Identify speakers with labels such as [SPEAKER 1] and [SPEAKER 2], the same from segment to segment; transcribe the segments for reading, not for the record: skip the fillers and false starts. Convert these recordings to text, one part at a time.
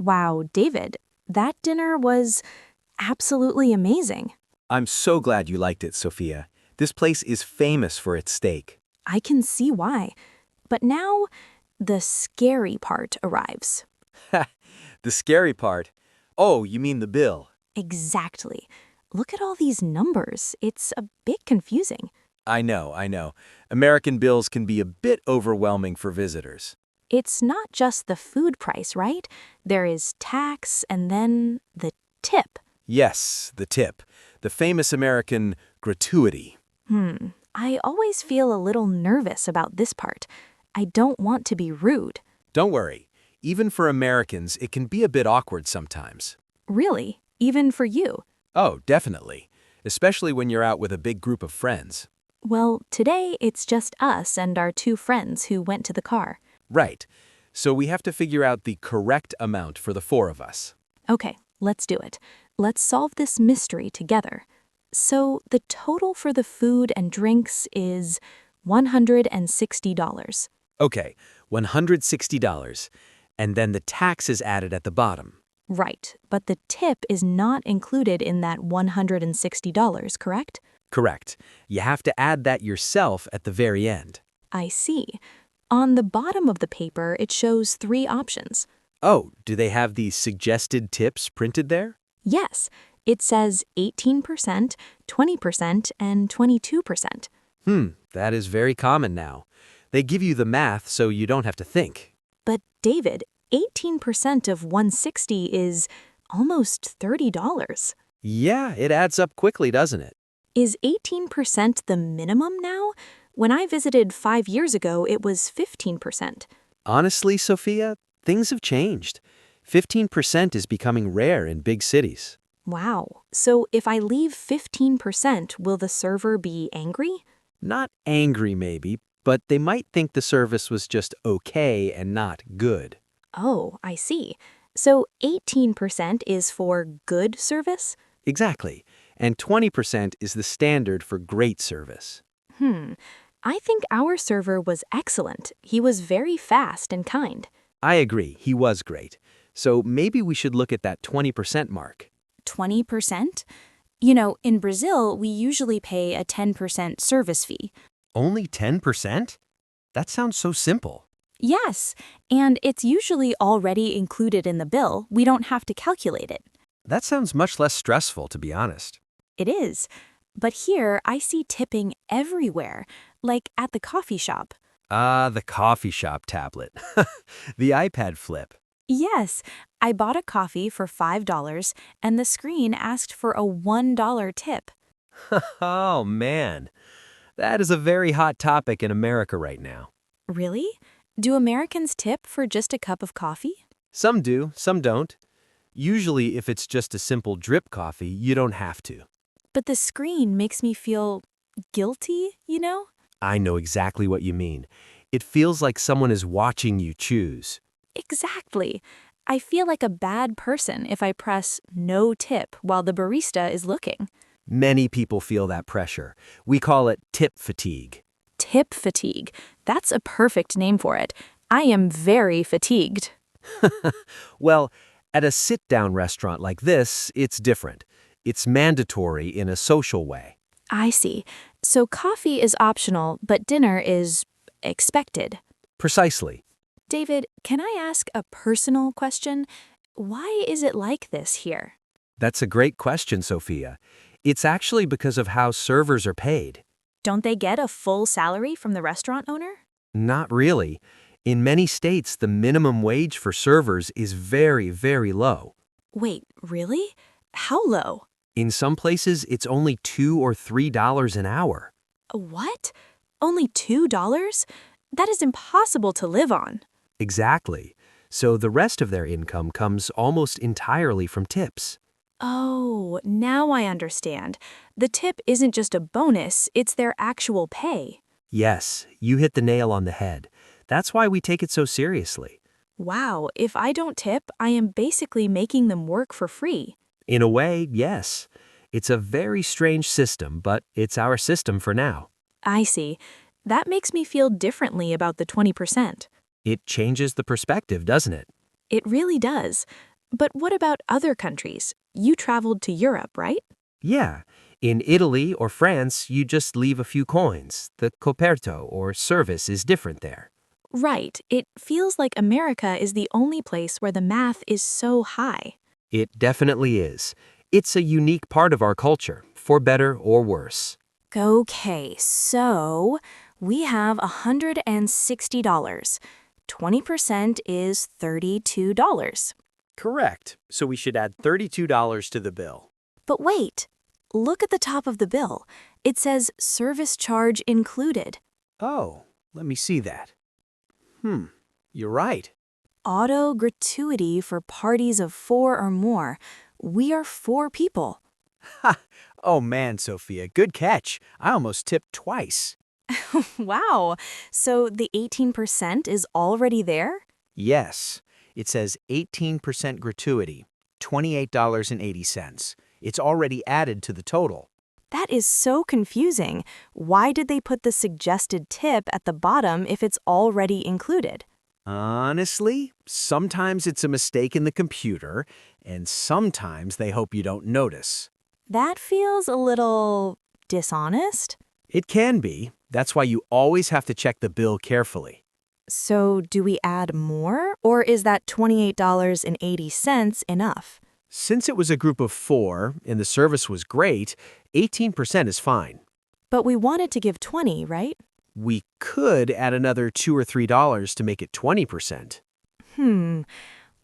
[SPEAKER 1] Wow, David, that dinner was absolutely amazing.
[SPEAKER 2] I'm so glad you liked it, Sophia. This place is famous for its steak.
[SPEAKER 1] I can see why. But now, the scary part arrives.
[SPEAKER 2] The scary part. Oh, you mean the bill.
[SPEAKER 1] Exactly. Look at all these numbers. It's a bit confusing.
[SPEAKER 2] I know. American bills can be a bit overwhelming for visitors.
[SPEAKER 1] It's not just the food price, right? There is tax and then the tip.
[SPEAKER 2] Yes, the tip. The famous American gratuity.
[SPEAKER 1] I always feel a little nervous about this part. I don't want to be rude.
[SPEAKER 2] Don't worry. Even for Americans, it can be a bit awkward sometimes.
[SPEAKER 1] Really, even for you.
[SPEAKER 2] Oh, definitely. Especially when you're out with a big group of friends.
[SPEAKER 1] Well, today it's just us and our two friends who went to the car.
[SPEAKER 2] Right. So we have to figure out the correct amount for the four of us.
[SPEAKER 1] Okay, let's do it. Let's solve this mystery together. So the total for the food and drinks is $160.
[SPEAKER 2] Okay, $160. And then the tax is added at the bottom.
[SPEAKER 1] Right, but the tip is not included in that $160, correct?
[SPEAKER 2] Correct. You have to add that yourself at the very end.
[SPEAKER 1] I see. On the bottom of the paper, it shows three options.
[SPEAKER 2] Oh, do they have these suggested tips printed there?
[SPEAKER 1] Yes, it says 18%, 20%, and 22%.
[SPEAKER 2] That is very common now. They give you the math so you don't have to think.
[SPEAKER 1] But David, 18% of 160 is almost $30.
[SPEAKER 2] Yeah, it adds up quickly, doesn't it?
[SPEAKER 1] Is 18% the minimum now? When I visited 5 years ago, it was 15%.
[SPEAKER 2] Honestly, Sophia, things have changed. 15% is becoming rare in big cities.
[SPEAKER 1] Wow. So if I leave 15%, will the server be angry?
[SPEAKER 2] Not angry, maybe, but they might think the service was just okay and not good.
[SPEAKER 1] Oh, I see. So 18% is for good service?
[SPEAKER 2] Exactly. And 20% is the standard for great service.
[SPEAKER 1] I think our server was excellent. He was very fast and kind.
[SPEAKER 2] I agree, he was great. So maybe we should look at that 20% mark.
[SPEAKER 1] 20%? You know, in Brazil, we usually pay a 10% service fee.
[SPEAKER 3] Only 10%? That sounds so simple.
[SPEAKER 1] Yes, and it's usually already included in the bill. We don't have to calculate it.
[SPEAKER 3] That sounds much less stressful, to be honest.
[SPEAKER 1] It is. But here, I see tipping everywhere, like at the coffee shop.
[SPEAKER 3] Ah, the coffee shop tablet. The iPad flip.
[SPEAKER 1] Yes, I bought a coffee for $5, and the screen asked for a $1 tip.
[SPEAKER 3] Oh, man. That is a very hot topic in America right now.
[SPEAKER 1] Really? Do Americans tip for just a cup of coffee?
[SPEAKER 3] Some do, some don't. Usually, if it's just a simple drip coffee, you don't have to.
[SPEAKER 1] But the screen makes me feel guilty, you know?
[SPEAKER 3] I know exactly what you mean. It feels like someone is watching you choose.
[SPEAKER 1] Exactly. I feel like a bad person if I press no tip while the barista is looking.
[SPEAKER 3] Many people feel that pressure. We call it tip fatigue.
[SPEAKER 1] Tip fatigue. That's a perfect name for it. I am very fatigued.
[SPEAKER 3] Well, at a sit-down restaurant like this, it's different. It's mandatory in a social way.
[SPEAKER 1] I see. So coffee is optional, but dinner is expected.
[SPEAKER 3] Precisely.
[SPEAKER 1] David, can I ask a personal question? Why is it like this here?
[SPEAKER 3] That's a great question, Sophia. It's actually because of how servers are paid.
[SPEAKER 1] Don't they get a full salary from the restaurant owner?
[SPEAKER 3] Not really. In many states, the minimum wage for servers is very, very low.
[SPEAKER 1] Wait, really? How low?
[SPEAKER 3] In some places, it's only $2 or $3 an hour.
[SPEAKER 1] What? Only $2? That is impossible to live on.
[SPEAKER 3] Exactly. So the rest of their income comes almost entirely from tips.
[SPEAKER 1] Oh, now I understand. The tip isn't just a bonus, it's their actual pay.
[SPEAKER 3] Yes, you hit the nail on the head. That's why we take it so seriously.
[SPEAKER 1] Wow, if I don't tip, I am basically making them work for free.
[SPEAKER 3] In a way, yes. It's a very strange system, but it's our system for now.
[SPEAKER 1] I see. That makes me feel differently about the 20%.
[SPEAKER 3] It changes the perspective, doesn't it?
[SPEAKER 1] It really does. But what about other countries? You traveled to Europe, right?
[SPEAKER 3] Yeah, in Italy or France, you just leave a few coins. The coperto or service is different there.
[SPEAKER 1] Right. It feels like America is the only place where the math is so high.
[SPEAKER 3] It definitely is. It's a unique part of our culture, for better or worse.
[SPEAKER 1] Okay, so we have $160. 20% is $32.
[SPEAKER 2] Correct. So we should add $32 to the bill.
[SPEAKER 1] But wait, look at the top of the bill. It says service charge included.
[SPEAKER 2] Oh, let me see that. You're right.
[SPEAKER 1] Auto-gratuity for parties of 4 or more. We are 4 people.
[SPEAKER 2] Ha! Oh man, Sophia, good catch. I almost tipped twice.
[SPEAKER 1] Wow, so the 18% is already there?
[SPEAKER 2] Yes, it says 18% gratuity, $28.80. It's already added to the total.
[SPEAKER 1] That is so confusing. Why did they put the suggested tip at the bottom if it's already included?
[SPEAKER 2] Honestly, sometimes it's a mistake in the computer, and sometimes they hope you don't notice.
[SPEAKER 1] That feels a little dishonest.
[SPEAKER 2] It can be. That's why you always have to check the bill carefully.
[SPEAKER 1] So do we add more, or is that $28.80 enough?
[SPEAKER 2] Since it was a group of 4 and the service was great, 18% is fine.
[SPEAKER 1] But we wanted to give 20, right?
[SPEAKER 2] We could add another $2 or $3 to make it 20%.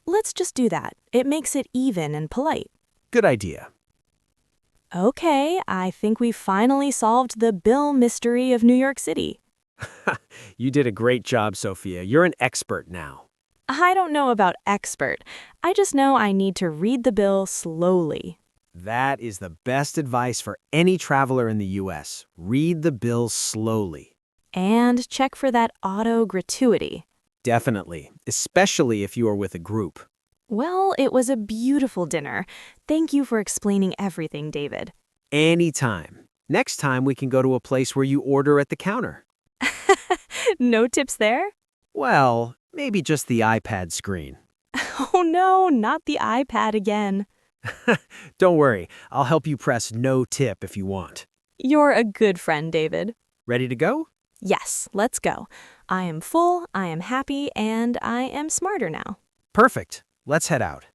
[SPEAKER 1] Let's just do that. It makes it even and polite.
[SPEAKER 2] Good idea.
[SPEAKER 1] Okay, I think we finally solved the bill mystery of New York City.
[SPEAKER 2] You did a great job, Sophia. You're an expert now.
[SPEAKER 1] I don't know about expert. I just know I need to read the bill slowly.
[SPEAKER 2] That is the best advice for any traveler in the U.S. Read the bill slowly.
[SPEAKER 1] And check for that auto-gratuity.
[SPEAKER 2] Definitely, especially if you are with a group.
[SPEAKER 1] Well, it was a beautiful dinner. Thank you for explaining everything, David.
[SPEAKER 2] Anytime. Next time we can go to a place where you order at the counter.
[SPEAKER 1] No tips there?
[SPEAKER 2] Well, maybe just the iPad screen.
[SPEAKER 1] Oh no, not the iPad again.
[SPEAKER 2] Don't worry, I'll help you press no tip if you want.
[SPEAKER 1] You're a good friend, David.
[SPEAKER 2] Ready to go?
[SPEAKER 1] Yes, let's go. I am full, I am happy, and I am smarter now.
[SPEAKER 2] Perfect. Let's head out.